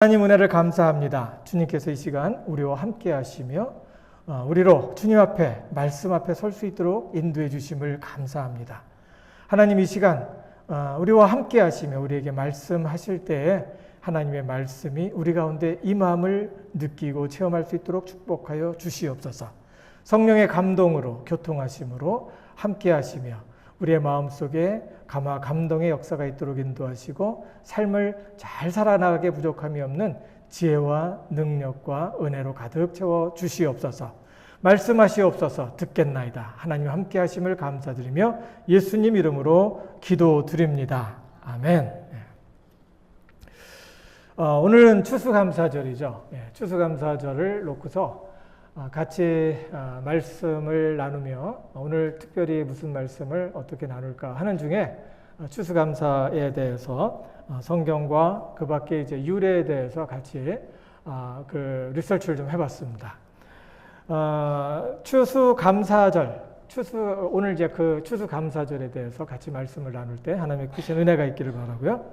하나님 은혜를 감사합니다. 주님께서 이 시간 우리와 함께 하시며 우리로 주님 앞에 말씀 앞에 설 수 있도록 인도해 주심을 감사합니다. 하나님 이 시간 우리와 함께 하시며 우리에게 말씀하실 때에 하나님의 말씀이 우리 가운데 임함을 느끼고 체험할 수 있도록 축복하여 주시옵소서. 성령의 감동으로 교통하심으로 함께 하시며 우리의 마음속에 감동의 역사가 있도록 인도하시고 삶을 잘 살아나가게 부족함이 없는 지혜와 능력과 은혜로 가득 채워 주시옵소서. 말씀하시옵소서. 듣겠나이다. 하나님 함께 하심을 감사드리며 예수님 이름으로 기도드립니다. 아멘. 오늘은 추수감사절이죠. 추수감사절을 놓고서 같이 말씀을 나누며 오늘 특별히 무슨 말씀을 어떻게 나눌까 하는 중에 추수감사에 대해서 성경과 그 밖에 이제 유래에 대해서 같이 그 리서치를 좀 해봤습니다. 추수감사절, 오늘 이제 그 추수감사절에 대해서 같이 말씀을 나눌 때 하나님의 크신 은혜가 있기를 바라고요.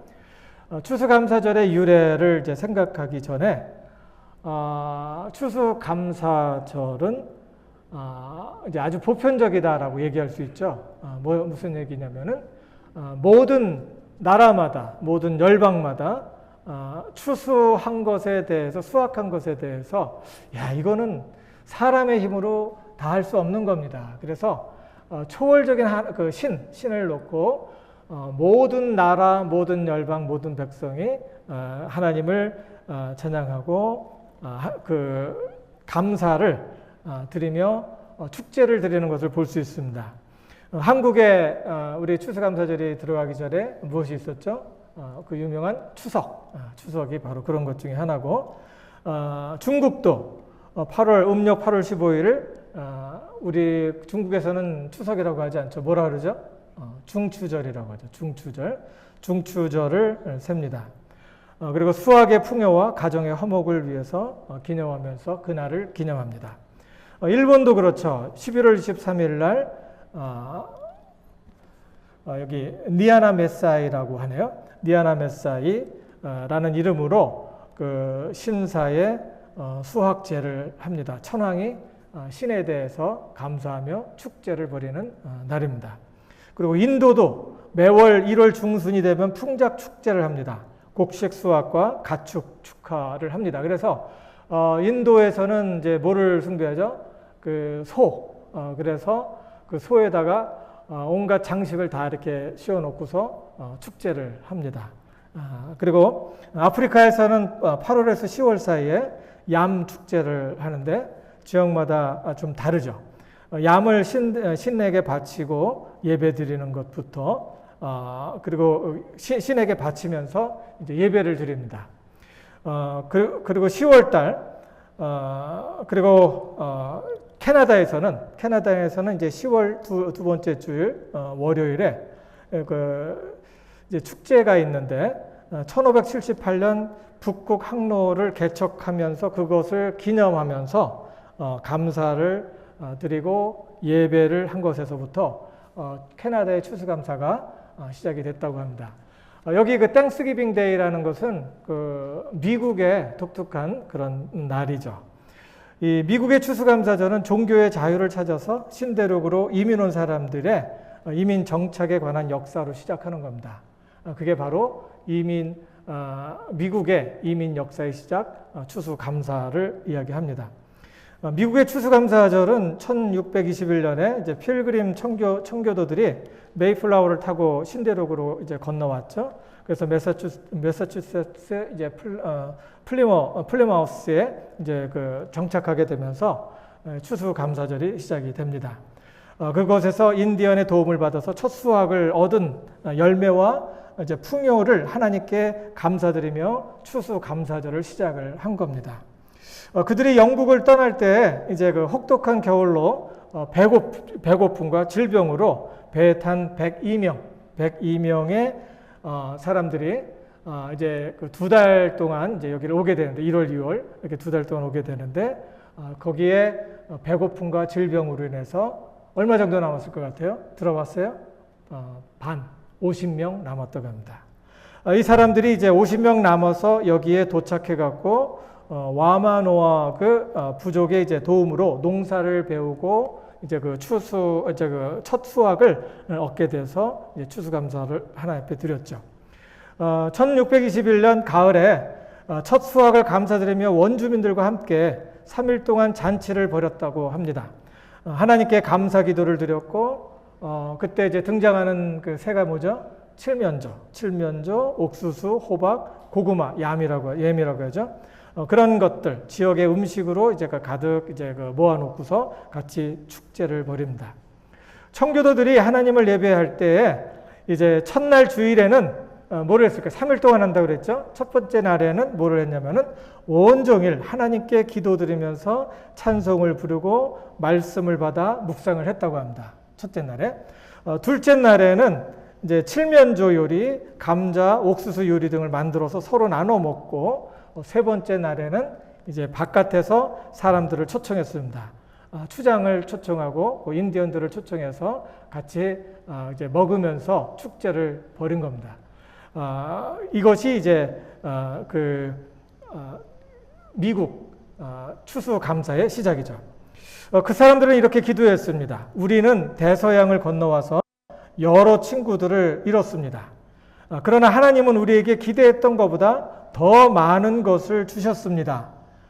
추수감사절의 유래를 이제 생각하기 전에 추수감사절은 이제 아주 보편적이다라고 얘기할 수 있죠. 무슨 얘기냐면은 모든 나라마다, 모든 열방마다 추수한 것에 대해서, 수확한 것에 대해서 이거는 사람의 힘으로 다 할 수 없는 겁니다. 그래서 초월적인 그 신을 놓고 모든 나라, 모든 열방, 모든 백성이 하나님을 찬양하고 그 감사를 드리며 축제를 드리는 것을 볼 수 있습니다. 한국에 우리 추수감사절이 들어가기 전에 무엇이 있었죠? 그 유명한 추석이 바로 그런 것 중에 하나고, 중국도 음력 8월 15일을 우리 중국에서는 추석이라고 하지 않죠. 뭐라 그러죠? 중추절이라고 하죠. 중추절을 셉니다. 그리고 수학의 풍요와 가정의 화목을 위해서 기념하면서 그날을 기념합니다. 일본도 그렇죠. 11월 23일 날 여기 니아나 메사이라고 하네요. 니아나 메사이라는 이름으로 그 신사의 수학제를 합니다. 천황이 신에 대해서 감사하며 축제를 벌이는 날입니다. 그리고 인도도 매월 1월 중순이 되면 풍작 축제를 합니다. 곡식 수확과 가축 축하를 합니다. 그래서 인도에서는 이제 뭐를 숭배하죠? 그 그래서 그 소에다가 온갖 장식을 다 이렇게 씌워놓고서 축제를 합니다. 그리고 아프리카에서는 8월에서 10월 사이에 얌 축제를 하는데 지역마다 좀 다르죠. 얌을 신에게 바치고 예배 드리는 것부터 그리고 신에게 바치면서 이제 예배를 드립니다. 그리고 10월 달, 그리고 캐나다에서는 이제 10월 두 번째 주일, 월요일에 이제 축제가 있는데, 1578년 북극 항로를 개척하면서 그것을 기념하면서 감사를 드리고 예배를 한 것에서부터 캐나다의 추수감사가 시작이 됐다고 합니다. 여기 그 땡스기빙 데이라는 것은 그 미국의 독특한 그런 날이죠. 이 미국의 추수감사절은 종교의 자유를 찾아서 신대륙으로 이민 온 사람들의 이민 정착에 관한 역사로 시작하는 겁니다. 그게 바로 미국의 이민 역사의 시작, 추수감사를 이야기합니다. 미국의 추수감사절은 1621년에 이제 필그림 청교도들이 메이플라워를 타고 신대륙으로 이제 건너왔죠. 그래서 매사추세츠 이제 플리마우스에 이제 그 정착하게 되면서 추수감사절이 시작이 됩니다. 그곳에서 인디언의 도움을 받아서 첫 수확을 얻은 열매와 이제 풍요를 하나님께 감사드리며 추수감사절을 시작을 한 겁니다. 그들이 영국을 떠날 때 이제 그 혹독한 겨울로 배고픔과 질병으로 배에 탄 102명의 사람들이 이제 그 2달 동안 이제 여기를 오게 되는데 1월, 2월 이렇게 2달 동안 오게 되는데 거기에 배고픔과 질병으로 인해서 얼마 정도 남았을 것 같아요? 들어봤어요? 50명 남았다고 합니다. 이 사람들이 이제 50명 남아서 여기에 도착해갖고 와마노아 부족의 이제 도움으로 농사를 배우고 이제 첫 수확을 얻게 돼서 이제 추수감사를 하나님 앞에 드렸죠. 1621년 가을에 첫 수확을 감사드리며 원주민들과 함께 3일 동안 잔치를 벌였다고 합니다. 하나님께 감사 기도를 드렸고, 그때 이제 등장하는 그 새가 뭐죠? 칠면조, 옥수수, 호박, 고구마, 얌이라고 하죠. 그런 것들 지역의 음식으로 이제 가득 이제 모아놓고서 같이 축제를 벌입니다. 청교도들이 하나님을 예배할 때에 이제 첫날 주일에는 뭐를 했을까요? 3일 동안 한다고 그랬죠. 첫 번째 날에는 뭐를 했냐면은 온종일 하나님께 기도드리면서 찬송을 부르고 말씀을 받아 묵상을 했다고 합니다. 첫째 날에. 둘째 날에는 이제 칠면조 요리, 감자, 옥수수 요리 등을 만들어서 서로 나눠 먹고, 세 번째 날에는 이제 바깥에서 사람들을 초청했습니다. 추장을 초청하고 인디언들을 초청해서 같이 이제 먹으면서 축제를 벌인 겁니다. 이것이 이제 미국 추수감사의 시작이죠. 그 사람들은 이렇게 기도했습니다. 우리는 대서양을 건너와서 여러 친구들을 잃었습니다. 그러나 하나님은 우리에게 기대했던 것보다 더 많은 것을 주셨습니다.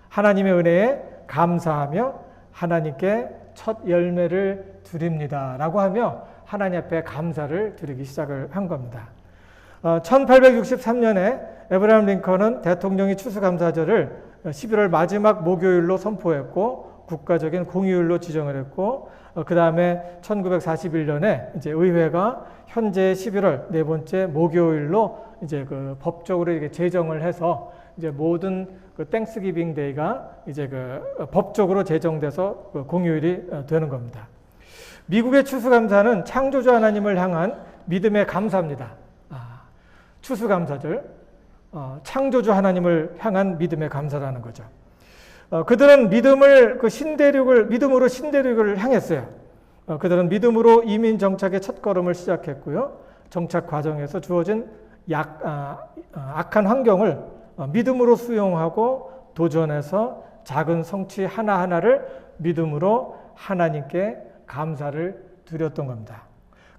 하나님의 은혜에 감사하며 하나님께 첫 열매를 드립니다. 라고 하며 하나님 앞에 감사를 드리기 시작을 한 겁니다. 1863년에 에브라임 링컨은 대통령이 추수감사절을 11월 마지막 목요일로 선포했고 국가적인 공휴일로 지정을 했고, 그 다음에 1941년에 이제 의회가 현재 11월 네 번째 목요일로 이제 법적으로 이렇게 제정을 해서 이제 모든 땡스기빙 데이가 이제 법적으로 제정돼서 공휴일이 되는 겁니다. 미국의 추수감사는 창조주 하나님을 향한 믿음의 감사입니다. 추수감사절, 창조주 하나님을 향한 믿음의 감사라는 거죠. 그들은 믿음으로 신대륙을 향했어요. 그들은 믿음으로 이민 정착의 첫걸음을 시작했고요. 정착 과정에서 주어진 악한 환경을 믿음으로 수용하고 도전해서 작은 성취 하나하나를 믿음으로 하나님께 감사를 드렸던 겁니다.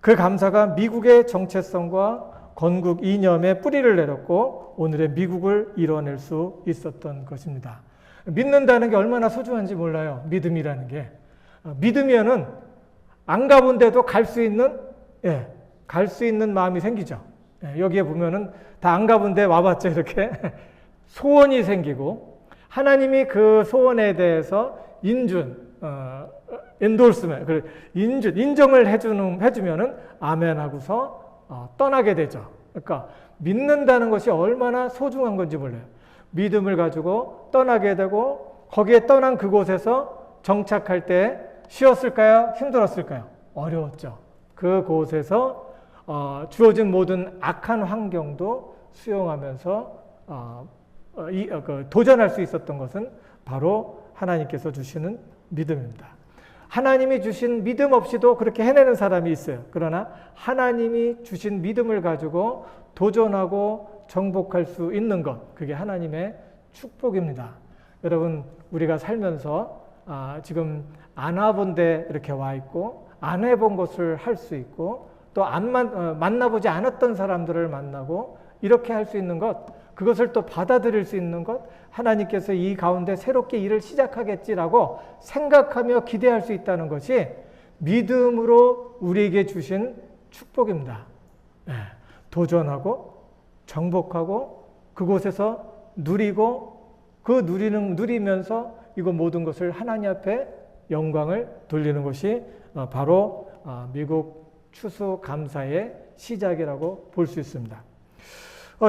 그 감사가 미국의 정체성과 건국 이념의 뿌리를 내렸고 오늘의 미국을 이뤄낼 수 있었던 것입니다. 믿는다는 게 얼마나 소중한지 몰라요. 믿음이라는 게. 믿으면은 안 가본 데도 갈 수 있는 마음이 생기죠. 여기에 보면은 다 안 가본 데 와봤죠. 이렇게 소원이 생기고 하나님이 그 소원에 대해서 인정을 해주면은 아멘 하고서 떠나게 되죠. 그러니까 믿는다는 것이 얼마나 소중한 건지 몰라요. 믿음을 가지고 떠나게 되고 거기에 떠난 그곳에서 정착할 때 쉬웠을까요? 힘들었을까요? 어려웠죠. 그곳에서 주어진 모든 악한 환경도 수용하면서 도전할 수 있었던 것은 바로 하나님께서 주시는 믿음입니다. 하나님이 주신 믿음 없이도 그렇게 해내는 사람이 있어요. 그러나 하나님이 주신 믿음을 가지고 도전하고 정복할 수 있는 것, 그게 하나님의 축복입니다. 여러분, 우리가 살면서 지금 안 와본 데 이렇게 와 있고 안 해본 것을 할 수 있고 또 만나보지 않았던 사람들을 만나고 이렇게 할 수 있는 것, 그것을 또 받아들일 수 있는 것, 하나님께서 이 가운데 새롭게 일을 시작하겠지라고 생각하며 기대할 수 있다는 것이 믿음으로 우리에게 주신 축복입니다. 도전하고 정복하고 그곳에서 누리고 누리면서 이거 모든 것을 하나님 앞에 영광을 돌리는 것이 바로 미국 추수감사의 시작이라고 볼 수 있습니다.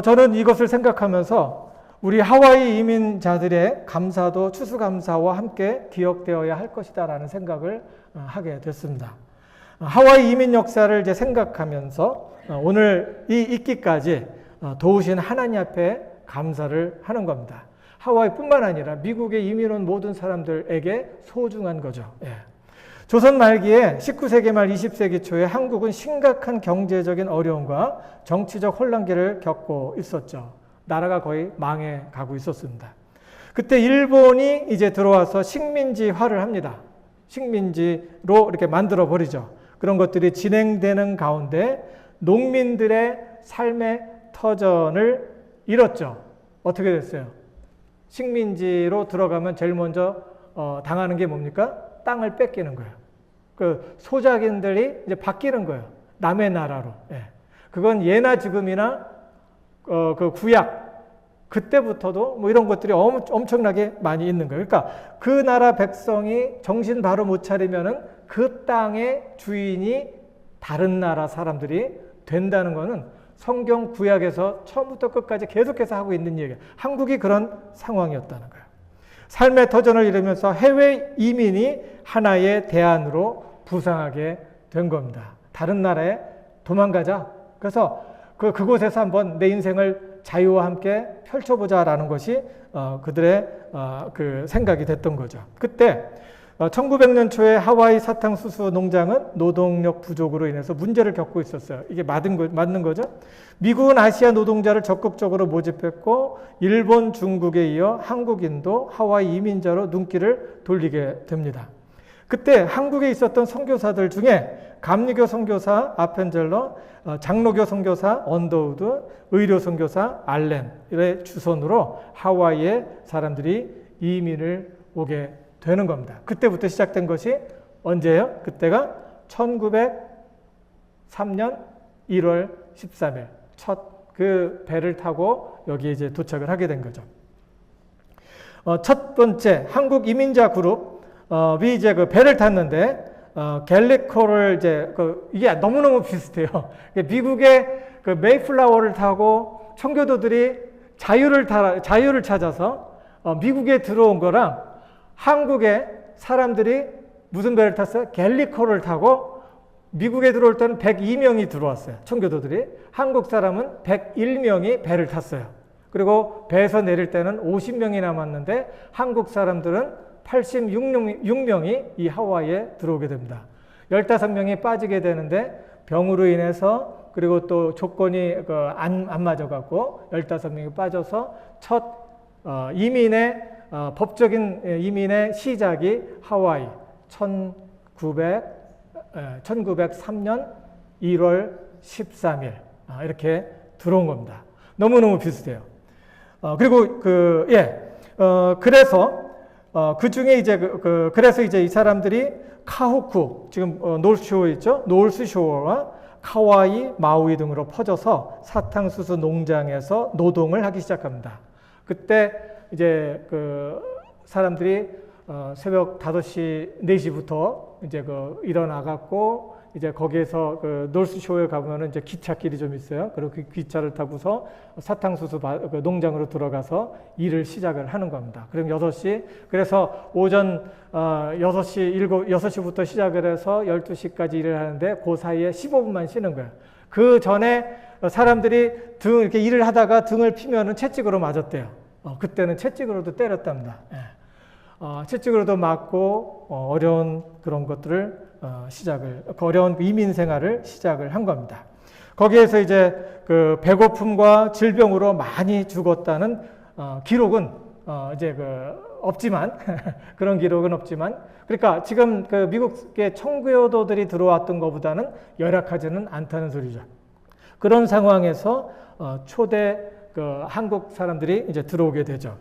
저는 이것을 생각하면서 우리 하와이 이민자들의 감사도 추수감사와 함께 기억되어야 할 것이다 라는 생각을 하게 됐습니다. 하와이 이민 역사를 이제 생각하면서 오늘 이 있기까지 도우신 하나님 앞에 감사를 하는 겁니다. 하와이뿐만 아니라 미국에 이민 온 모든 사람들에게 소중한 거죠. 조선 말기에 19세기 말 20세기 초에 한국은 심각한 경제적인 어려움과 정치적 혼란기를 겪고 있었죠. 나라가 거의 망해 가고 있었습니다. 그때 일본이 이제 들어와서 식민지화를 합니다. 식민지로 이렇게 만들어 버리죠. 그런 것들이 진행되는 가운데 농민들의 삶의 터전을 잃었죠. 어떻게 됐어요? 식민지로 들어가면 제일 먼저 당하는 게 뭡니까? 땅을 뺏기는 거예요. 그 소작인들이 이제 바뀌는 거예요. 남의 나라로. 예. 그건 예나 지금이나 그 구약 그때부터도 뭐 이런 것들이 엄청나게 많이 있는 거예요. 그러니까 그 나라 백성이 정신 바로 못 차리면은 그 땅의 주인이 다른 나라 사람들이 된다는 거는 성경 구약에서 처음부터 끝까지 계속해서 하고 있는 얘기예요. 한국이 그런 상황이었다는 거예요. 삶의 터전을 잃으면서 해외 이민이 하나의 대안으로 부상하게 된 겁니다. 다른 나라에 도망가자. 그래서 그곳에서 한번 내 인생을 자유와 함께 펼쳐보자라는 것이 그들의 그 생각이 됐던 거죠. 그때 1900년 초에 하와이 사탕수수 농장은 노동력 부족으로 인해서 문제를 겪고 있었어요. 이게 맞는 거죠. 미국은 아시아 노동자를 적극적으로 모집했고 일본, 중국에 이어 한국인도 하와이 이민자로 눈길을 돌리게 됩니다. 그때 한국에 있었던 선교사들 중에 감리교 선교사 아펜젤러, 장로교 선교사 언더우드, 의료 선교사 알렌의 주선으로 하와이에 사람들이 이민을 오게 되는 겁니다. 그때부터 시작된 것이 언제예요? 그때가 1903년 1월 13일 첫 그 배를 타고 여기 이제 도착을 하게 된 거죠. 첫 번째 한국 이민자 그룹이 이제 그 배를 탔는데 갤리코를 이제 이게 너무너무 비슷해요. 미국의 그 메이플라워를 타고 청교도들이 자유를 찾아서 미국에 들어온 거랑 한국의 사람들이 무슨 배를 탔어요? 갤리코를 타고 미국에 들어올 때는 102명이 들어왔어요. 청교도들이. 한국 사람은 101명이 배를 탔어요. 그리고 배에서 내릴 때는 50명이 남았는데 한국 사람들은 86명이 이 하와이에 들어오게 됩니다. 15명이 빠지게 되는데 병으로 인해서 그리고 또 조건이 안 맞아갖고 15명이 빠져서 첫 법적인 이민의 시작이 하와이 1903년 1월 13일 이렇게 들어온 겁니다. 너무너무 비슷해요. 그리고 그래서 그 중에 이제 그래서 이제 이 사람들이 카호쿠 지금 노스쇼어 있죠? 노스쇼어와 카와이, 마우이 등으로 퍼져서 사탕수수 농장에서 노동을 하기 시작합니다. 그때 이제 그 사람들이 새벽 5시, 4시부터 이제 일어나갖고 이제 거기에서 그 노스쇼어에 가보면은 이제 기찻길이 좀 있어요. 그리고 그 기차를 타고서 사탕수수 농장으로 들어가서 일을 시작을 하는 겁니다. 그럼 6시, 그래서 오전 6시부터 시작을 해서 12시까지 일을 하는데 그 사이에 15분만 쉬는 거예요. 그 전에 사람들이 이렇게 일을 하다가 등을 피면은 채찍으로 맞았대요. 그때는 채찍으로도 때렸답니다. 채찍으로도 맞고 어려운 그런 것들을 어려운 이민 생활을 시작을 한 겁니다. 거기에서 이제 그 배고픔과 질병으로 많이 죽었다는 기록은 이제 없지만 그런 기록은 없지만 그러니까 지금 그 미국의 청교도들이 들어왔던 것보다는 열악하지는 않다는 소리죠. 그런 상황에서 초대 한국 사람들이 이제 들어오게 되죠.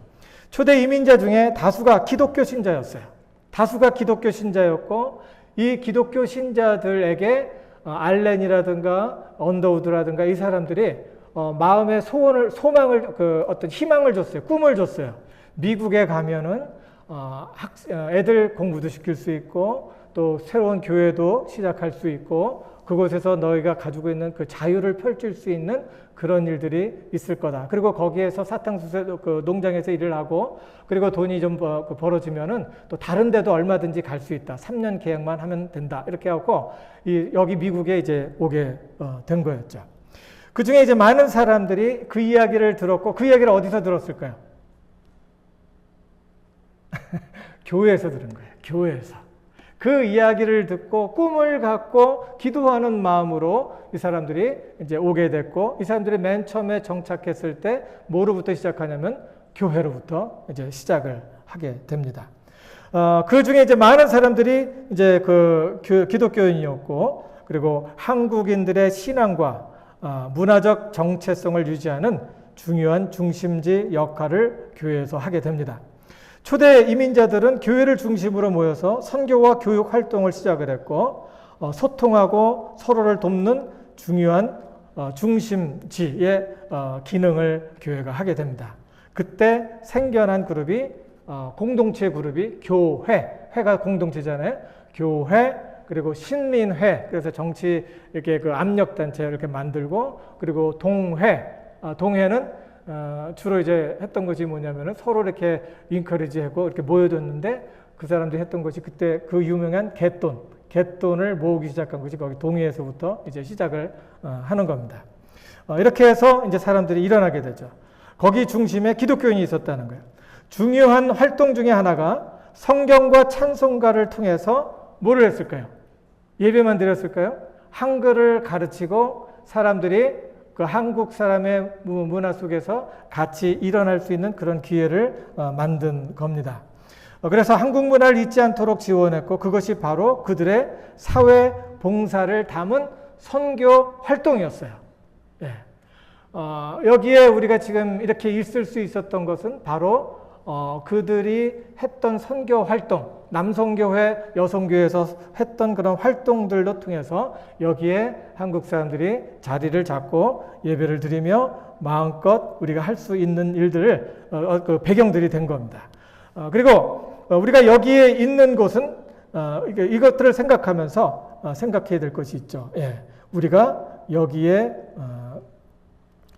초대 이민자 중에 다수가 기독교 신자였어요. 다수가 기독교 신자였고 이 기독교 신자들에게 알렌이라든가 언더우드라든가 이 사람들이 마음의 소망을 어떤 희망을 줬어요. 꿈을 줬어요. 미국에 가면은 애들 공부도 시킬 수 있고 또 새로운 교회도 시작할 수 있고 그곳에서 너희가 가지고 있는 그 자유를 펼칠 수 있는 그런 일들이 있을 거다. 그리고 거기에서 사탕수수 농장에서 일을 하고 그리고 돈이 좀 벌어지면은 또 다른 데도 얼마든지 갈 수 있다. 3년 계약만 하면 된다. 이렇게 하고 여기 미국에 이제 오게 된 거였죠. 그 중에 이제 많은 사람들이 그 이야기를 들었고 그 이야기를 어디서 들었을까요? 교회에서 들은 거예요. 교회에서. 그 이야기를 듣고 꿈을 갖고 기도하는 마음으로 이 사람들이 이제 오게 됐고, 이 사람들이 맨 처음에 정착했을 때 뭐로부터 시작하냐면 교회로부터 이제 시작을 하게 됩니다. 그 중에 이제 많은 사람들이 이제 그 기독교인이었고, 그리고 한국인들의 신앙과 문화적 정체성을 유지하는 중요한 중심지 역할을 교회에서 하게 됩니다. 초대 이민자들은 교회를 중심으로 모여서 선교와 교육 활동을 시작을 했고, 소통하고 서로를 돕는 중요한 중심지의 기능을 교회가 하게 됩니다. 그때 생겨난 그룹이 공동체 그룹이 교회, 회가 공동체잖아요. 교회, 그리고 신민회, 그래서 정치 이렇게 그 압력단체 이렇게 만들고, 그리고 동회, 동회는 주로 이제 했던 것이 뭐냐면은 서로 이렇게 인커리지하고 이렇게 모여줬는데, 그 사람들이 했던 것이 그때 그 유명한 갯돈을 모으기 시작한 것이 거기 동해에서부터 이제 시작을 하는 겁니다. 이렇게 해서 이제 사람들이 일어나게 되죠. 거기 중심에 기독교인이 있었다는 거예요. 중요한 활동 중에 하나가 성경과 찬송가를 통해서 뭐를 했을까요? 예배만 드렸을까요? 한글을 가르치고 사람들이 그 한국 사람의 문화 속에서 같이 일어날 수 있는 그런 기회를 만든 겁니다. 그래서 한국 문화를 잊지 않도록 지원했고, 그것이 바로 그들의 사회 봉사를 담은 선교 활동이었어요. 예. 여기에 우리가 지금 이렇게 있을 수 있었던 것은 바로 그들이 했던 선교 활동, 남성교회, 여성교회에서 했던 그런 활동들로 통해서 여기에 한국 사람들이 자리를 잡고 예배를 드리며 마음껏 우리가 할 수 있는 일들을 그 배경들이 된 겁니다. 그리고 우리가 여기에 있는 곳은 이것들을 생각하면서 생각해야 될 것이 있죠. 예, 우리가 여기에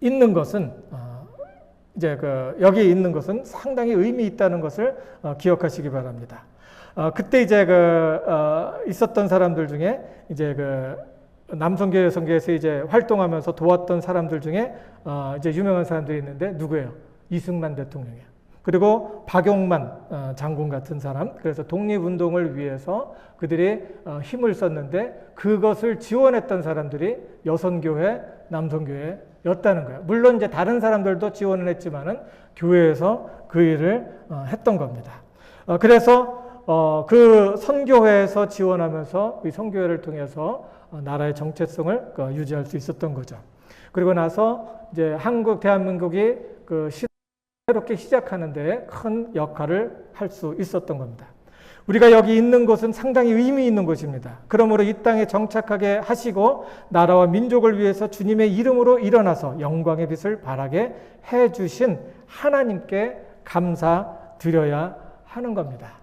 있는 것은 이제 여기에 있는 것은 상당히 의미 있다는 것을 기억하시기 바랍니다. 그때 이제 있었던 사람들 중에 이제 남성교회, 여성교회에서 이제 활동하면서 도왔던 사람들 중에 이제 유명한 사람들이 있는데 누구예요? 이승만 대통령이에요. 그리고 박용만 장군 같은 사람. 그래서 독립운동을 위해서 그들이 힘을 썼는데 그것을 지원했던 사람들이 여성교회, 남성교회였다는 거예요. 물론 이제 다른 사람들도 지원을 했지만은 교회에서 그 일을 했던 겁니다. 그래서 그 선교회에서 지원하면서 이 선교회를 통해서 나라의 정체성을 유지할 수 있었던 거죠. 그리고 나서 이제 대한민국이 새롭게 시작하는 데 큰 역할을 할 수 있었던 겁니다. 우리가 여기 있는 곳은 상당히 의미 있는 곳입니다. 그러므로 이 땅에 정착하게 하시고 나라와 민족을 위해서 주님의 이름으로 일어나서 영광의 빛을 발하게 해주신 하나님께 감사드려야 하는 겁니다.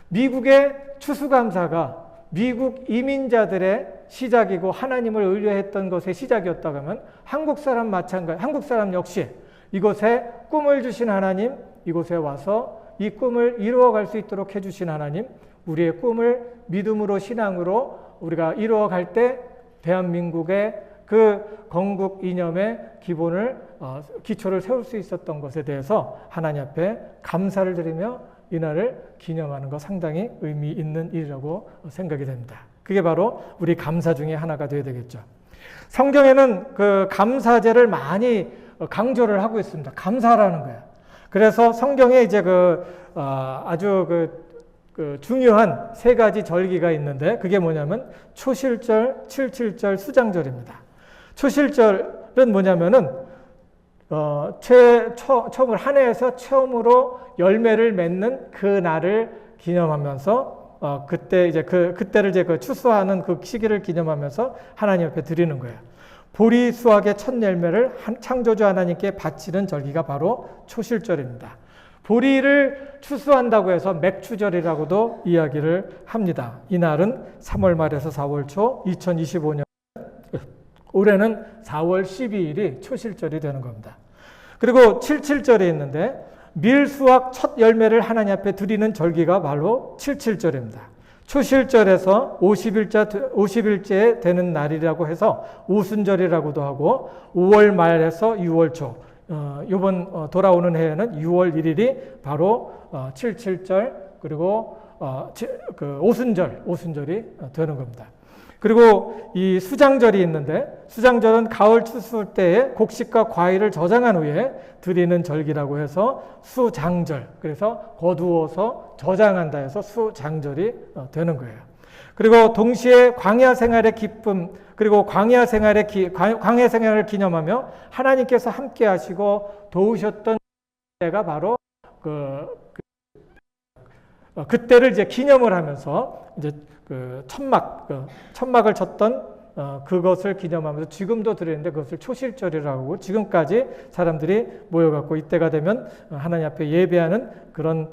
미국의 추수감사가 미국 이민자들의 시작이고 하나님을 의뢰했던 것의 시작이었다고 하면 한국 사람 역시 이곳에 꿈을 주신 하나님, 이곳에 와서 이 꿈을 이루어갈 수 있도록 해주신 하나님, 우리의 꿈을 믿음으로 신앙으로 우리가 이루어갈 때 대한민국의 그 건국 이념의 기초를 세울 수 있었던 것에 대해서 하나님 앞에 감사를 드리며 이날을 기념하는 것 상당히 의미 있는 일이라고 생각이 됩니다. 그게 바로 우리 감사 중에 하나가 되어야 되겠죠. 성경에는 그 감사제를 많이 강조를 하고 있습니다. 감사라는 거예요. 그래서 성경에 이제 아주 중요한 세 가지 절기가 있는데 그게 뭐냐면 초실절, 칠칠절, 수장절입니다. 초실절은 뭐냐면은 처음으로 한 해에서 처음으로 열매를 맺는 그 날을 기념하면서 그때 이제 그때를 이제 추수하는 그 시기를 기념하면서 하나님 앞에 드리는 거예요. 보리 수확의 첫 열매를 창조주 하나님께 바치는 절기가 바로 초실절입니다. 보리를 추수한다고 해서 맥추절이라고도 이야기를 합니다. 이날은 3월 말에서 4월 초 2025년 올해는 4월 12일이 초실절이 되는 겁니다. 그리고 칠칠절이 있는데 밀 수확 첫 열매를 하나님 앞에 드리는 절기가 바로 칠칠절입니다. 초실절에서 50일째 되는 날이라고 해서 오순절이라고도 하고 5월 말에서 6월 초 이번 돌아오는 해에는 6월 1일이 바로 칠칠절 그리고 그 오순절이 되는 겁니다. 그리고 이 수장절이 있는데 수장절은 가을 추수 때에 곡식과 과일을 저장한 후에 드리는 절기라고 해서 수장절, 그래서 거두어서 저장한다 해서 수장절이 되는 거예요. 그리고 동시에 광야 생활의 기쁨, 그리고 광야 생활을 기념하며 하나님께서 함께 하시고 도우셨던 때가 바로 그때를 이제 기념을 하면서 이제 그 천막을 쳤던 그것을 기념하면서 지금도 드리는데 그것을 초실절이라고 하고 지금까지 사람들이 모여갖고 이때가 되면 하나님 앞에 예배하는 그런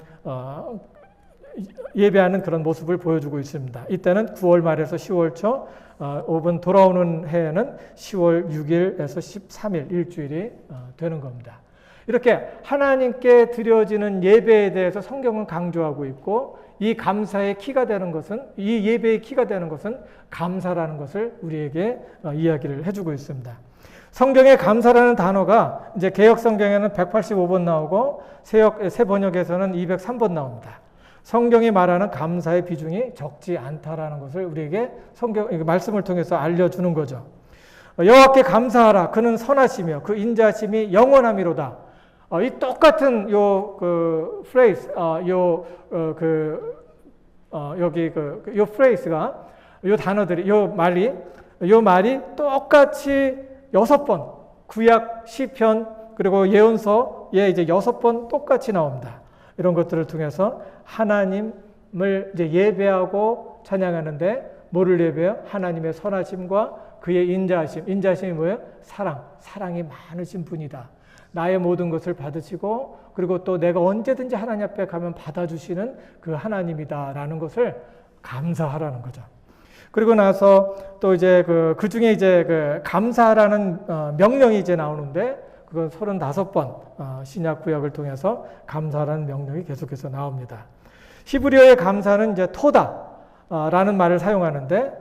모습을 보여주고 있습니다. 이때는 9월 말에서 10월 초, 5분 돌아오는 해에는 10월 6일에서 13일 일주일이 되는 겁니다. 이렇게 하나님께 드려지는 예배에 대해서 성경은 강조하고 있고 이 감사의 키가 되는 것은, 이 예배의 키가 되는 것은 감사라는 것을 우리에게 이야기를 해주고 있습니다. 성경에 감사라는 단어가 이제 개역 성경에는 185번 나오고 새 번역에서는 203번 나옵니다. 성경이 말하는 감사의 비중이 적지 않다라는 것을 우리에게 말씀을 통해서 알려주는 거죠. 여호와께 감사하라. 그는 선하시며 그 인자하심이 영원하미로다. 이 똑같은 프레이즈, 요 프레이즈가, 요 단어들이, 요 말이 똑같이 6번, 구약, 시편, 그리고 예언서에 이제 6번 똑같이 나옵니다. 이런 것들을 통해서 하나님을 이제 예배하고 찬양하는데 뭐를 예배해요? 하나님의 선하심과 그의 인자하심이 뭐예요? 사랑이 많으신 분이다. 나의 모든 것을 받으시고 그리고 또 내가 언제든지 하나님 앞에 가면 받아주시는 그 하나님이다라는 것을 감사하라는 거죠. 그리고 나서 또 이제 그 중에 이제 감사하라는 명령이 이제 나오는데 그건 35번 신약 구약을 통해서 감사라는 명령이 계속해서 나옵니다. 히브리어의 감사는 이제 토다라는 말을 사용하는데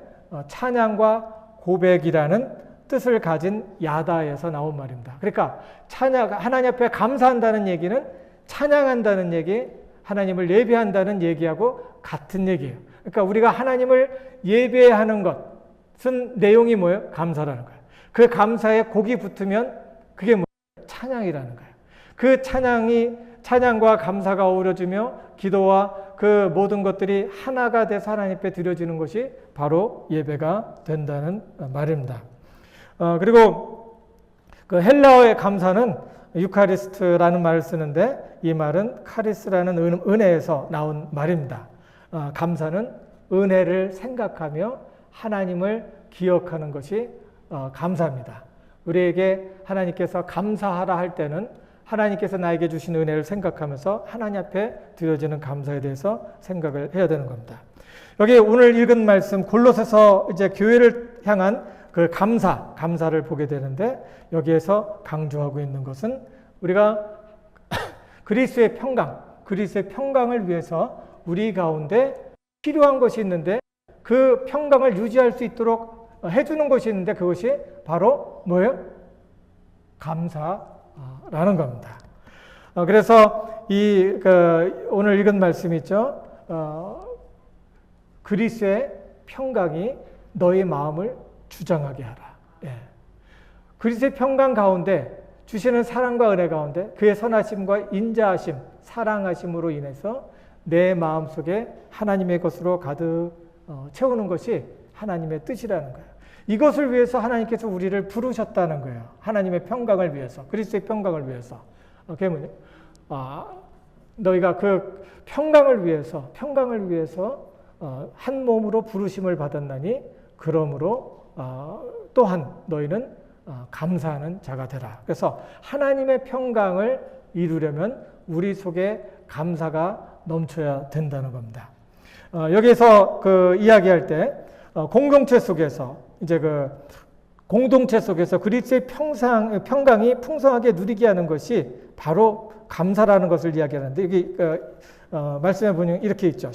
찬양과 고백이라는 뜻을 가진 야다에서 나온 말입니다. 그러니까 하나님 앞에 감사한다는 얘기는 찬양한다는 얘기, 하나님을 예배한다는 얘기하고 같은 얘기예요. 그러니까 우리가 하나님을 예배하는 것은 내용이 뭐예요? 감사라는 거예요. 그 감사에 곡이 붙으면 그게 뭐예요? 찬양이라는 거예요. 그 찬양과 감사가 어우러지며 기도와 그 모든 것들이 하나가 돼서 하나님 앞에 드려지는 것이 바로 예배가 된다는 말입니다. 그리고 그 헬라어의 감사는 유카리스트라는 말을 쓰는데 이 말은 카리스라는 은혜에서 나온 말입니다. 감사는 은혜를 생각하며 하나님을 기억하는 것이 감사입니다. 우리에게 하나님께서 감사하라 할 때는 하나님께서 나에게 주신 은혜를 생각하면서 하나님 앞에 드려지는 감사에 대해서 생각을 해야 되는 겁니다. 여기 오늘 읽은 말씀 골로새서 이제 교회를 향한 그 감사를 보게 되는데 여기에서 강조하고 있는 것은 우리가 그리스도의 평강을 위해서 우리 가운데 필요한 것이 있는데 그 평강을 유지할 수 있도록 해주는 것이 있는데 그것이 바로 뭐예요? 감사라는 겁니다. 그래서 오늘 읽은 말씀 있죠? 그리스도의 평강이 너의 마음을 주장하게 하라. 예. 그리스도의 평강 가운데 주시는 사랑과 은혜 가운데 그의 선하심과 인자하심, 사랑하심으로 인해서 내 마음속에 하나님의 것으로 가득 채우는 것이 하나님의 뜻이라는 거예요. 이것을 위해서 하나님께서 우리를 부르셨다는 거예요. 하나님의 평강을 위해서, 그리스도의 평강을 위해서. 너희가 그 평강을 위해서 한 몸으로 부르심을 받았나니 그러므로 또한 너희는 감사하는 자가 되라. 그래서 하나님의 평강을 이루려면 우리 속에 감사가 넘쳐야 된다는 겁니다. 여기서 이야기할 때 공동체 속에서 그리스도의 평강이 풍성하게 누리게 하는 것이 바로 감사라는 것을 이야기하는데 여기 말씀해 보면 이렇게 있죠.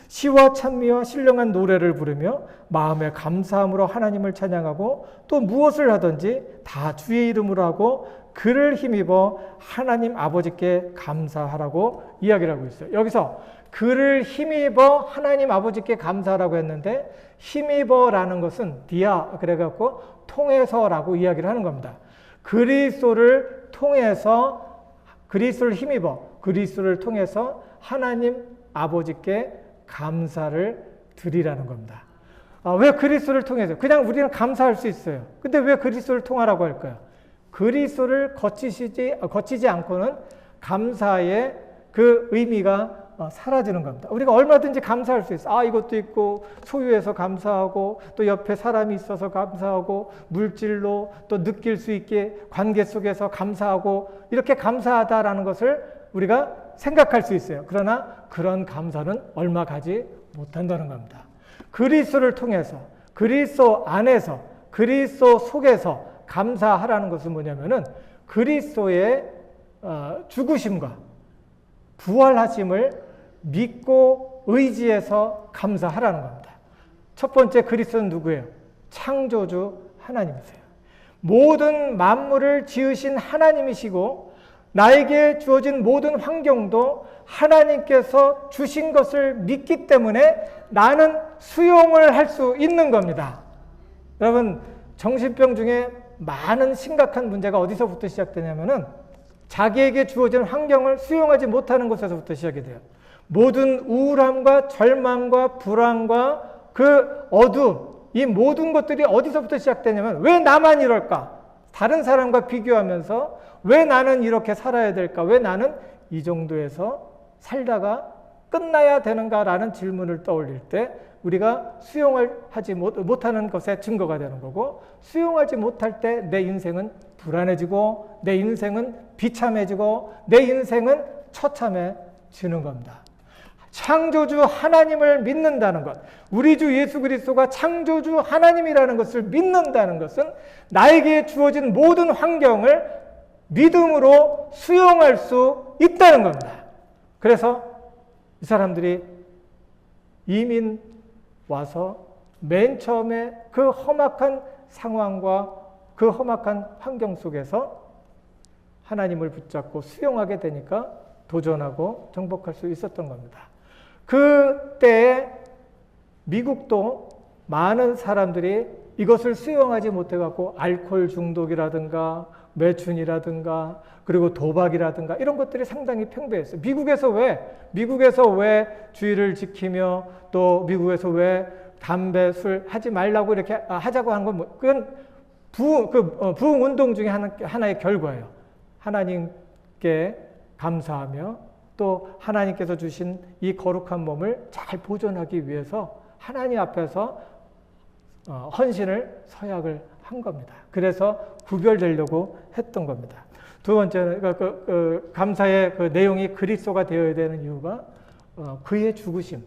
시와 찬미와 신령한 노래를 부르며 마음의 감사함으로 하나님을 찬양하고 또 무엇을 하든지 다 주의 이름으로 하고 그를 힘입어 하나님 아버지께 감사하라고 이야기를 하고 있어요. 여기서 그를 힘입어 하나님 아버지께 감사하라고 했는데 힘입어라는 것은 디아 그래갖고 통해서라고 이야기를 하는 겁니다. 그리스도를 통해서 그리스도를 힘입어 그리스도를 통해서 하나님 아버지께 감사를 드리라는 겁니다. 왜 그리스도를 통해서? 그냥 우리는 감사할 수 있어요. 근데 왜 그리스도를 통하라고 할까요? 그리스도를 거치지 않고는 감사의 그 의미가 사라지는 겁니다. 우리가 얼마든지 감사할 수 있어요. 이것도 있고 소유해서 감사하고 또 옆에 사람이 있어서 감사하고 물질로 또 느낄 수 있게 관계 속에서 감사하고 이렇게 감사하다라는 것을 우리가 생각할 수 있어요. 그러나 그런 감사는 얼마 가지 못한다는 겁니다. 그리스도를 통해서 그리스도 안에서 그리스도 속에서 감사하라는 것은 뭐냐면은 그리스도의 죽으심과 부활하심을 믿고 의지해서 감사하라는 겁니다. 첫 번째 그리스도는 누구예요? 창조주 하나님이세요. 모든 만물을 지으신 하나님이시고 나에게 주어진 모든 환경도 하나님께서 주신 것을 믿기 때문에 나는 수용을 할 수 있는 겁니다. 여러분, 정신병 중에 많은 심각한 문제가 어디서부터 시작되냐면은 자기에게 주어진 환경을 수용하지 못하는 것에서부터 시작이 돼요. 모든 우울함과 절망과 불안과 그 어두움, 이 모든 것들이 어디서부터 시작되냐면 왜 나만 이럴까? 다른 사람과 비교하면서 왜 나는 이렇게 살아야 될까? 왜 나는 이 정도에서 살다가 끝나야 되는가라는 질문을 떠올릴 때 우리가 수용하지 못하는 것의 증거가 되는 거고, 수용하지 못할 때 내 인생은 불안해지고 내 인생은 비참해지고 내 인생은 처참해지는 겁니다. 창조주 하나님을 믿는다는 것, 우리 주 예수 그리스도가 창조주 하나님이라는 것을 믿는다는 것은 나에게 주어진 모든 환경을 믿음으로 수용할 수 있다는 겁니다. 그래서 이 사람들이 이민 와서 맨 처음에 그 험악한 상황과 그 험악한 환경 속에서 하나님을 붙잡고 수용하게 되니까 도전하고 정복할 수 있었던 겁니다. 그때 미국도 많은 사람들이 이것을 수용하지 못해갖고 알코올 중독이라든가 매춘이라든가 그리고 도박이라든가 이런 것들이 상당히 팽배했어요. 미국에서 왜 주의를 지키며 또 미국에서 왜 담배, 술 하지 말라고 이렇게 하자고 하는 건 그건 부흥운동 중에 하나의 결과예요. 하나님께 감사하며 또 하나님께서 주신 이 거룩한 몸을 잘 보존하기 위해서 하나님 앞에서 헌신을 서약을 한 겁니다. 그래서 구별되려고 했던 겁니다. 두 번째는 감사의 그 내용이 그리스도가 되어야 되는 이유가 그의 죽으심,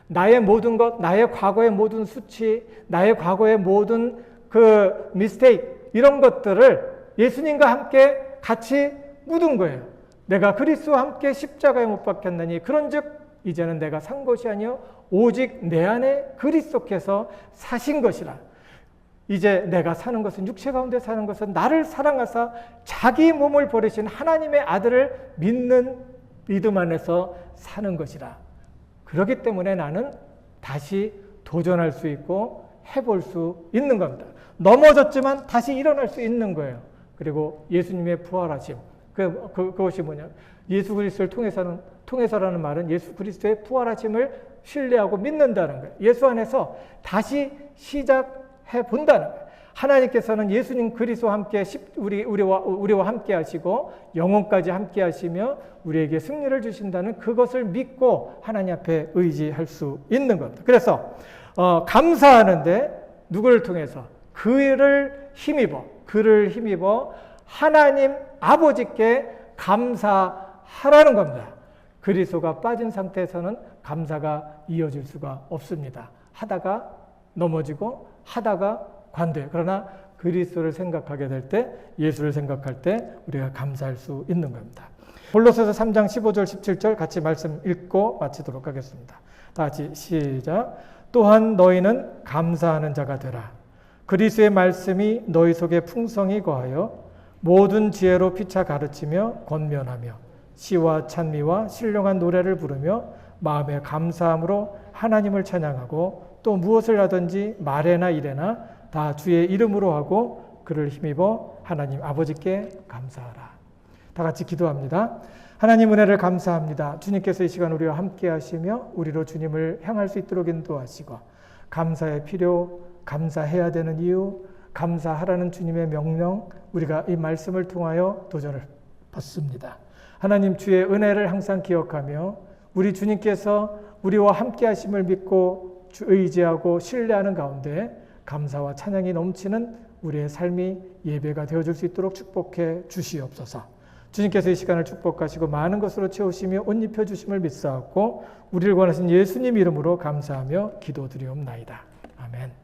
나의 모든 것, 나의 과거의 모든 수치, 나의 과거의 모든 그 미스테이크 이런 것들을 예수님과 함께 같이 묻은 거예요. 내가 그리스도와 함께 십자가에 못 박혔나니 그런즉 이제는 내가 산 것이 아니요 오직 내 안에 그리스도께서 사신 것이라. 이제 내가 사는 것은 육체 가운데 사는 것은 나를 사랑하사 자기 몸을 버리신 하나님의 아들을 믿는 믿음 안에서 사는 것이라. 그렇기 때문에 나는 다시 도전할 수 있고 해볼 수 있는 겁니다. 넘어졌지만 다시 일어날 수 있는 거예요. 그리고 예수님의 부활하심, 그것이 뭐냐? 예수 그리스도를 통해서라는 말은 예수 그리스도의 부활하심을 신뢰하고 믿는다는 거예요. 예수 안에서 다시 시작해 본다는 거예요. 하나님께서는 예수님 그리스도와 함께 우리와 함께 하시고 영원까지 함께 하시며 우리에게 승리를 주신다는 그것을 믿고 하나님 앞에 의지할 수 있는 겁니다. 그래서 감사하는데 누구를 통해서? 그를 힘입어 하나님 아버지께 감사하라는 겁니다. 그리스도가 빠진 상태에서는 감사가 이어질 수가 없습니다. 하다가 넘어지고 하다가 관둬요. 그러나 그리스도를 생각하게 될 때, 예수를 생각할 때 우리가 감사할 수 있는 겁니다. 골로새서 3장 15절 17절 같이 말씀 읽고 마치도록 하겠습니다. 다 같이 시작. 또한 너희는 감사하는 자가 되라. 그리스도의 말씀이 너희 속에 풍성히 거하여 모든 지혜로 피차 가르치며 권면하며 시와 찬미와 신령한 노래를 부르며 마음의 감사함으로 하나님을 찬양하고 또 무엇을 하든지 말에나 일에나 다 주의 이름으로 하고 그를 힘입어 하나님 아버지께 감사하라. 다 같이 기도합니다. 하나님 은혜를 감사합니다. 주님께서 이 시간 우리와 함께 하시며 우리로 주님을 향할 수 있도록 인도하시고 감사의 필요, 감사해야 되는 이유, 감사하라는 주님의 명령 우리가 이 말씀을 통하여 도전을 받습니다. 하나님 주의 은혜를 항상 기억하며 우리 주님께서 우리와 함께 하심을 믿고 의지하고 신뢰하는 가운데 감사와 찬양이 넘치는 우리의 삶이 예배가 되어줄 수 있도록 축복해 주시옵소서. 주님께서 이 시간을 축복하시고 많은 것으로 채우시며 옷 입혀주심을 믿사옵고 우리를 원하신 예수님 이름으로 감사하며 기도드리옵나이다. 아멘.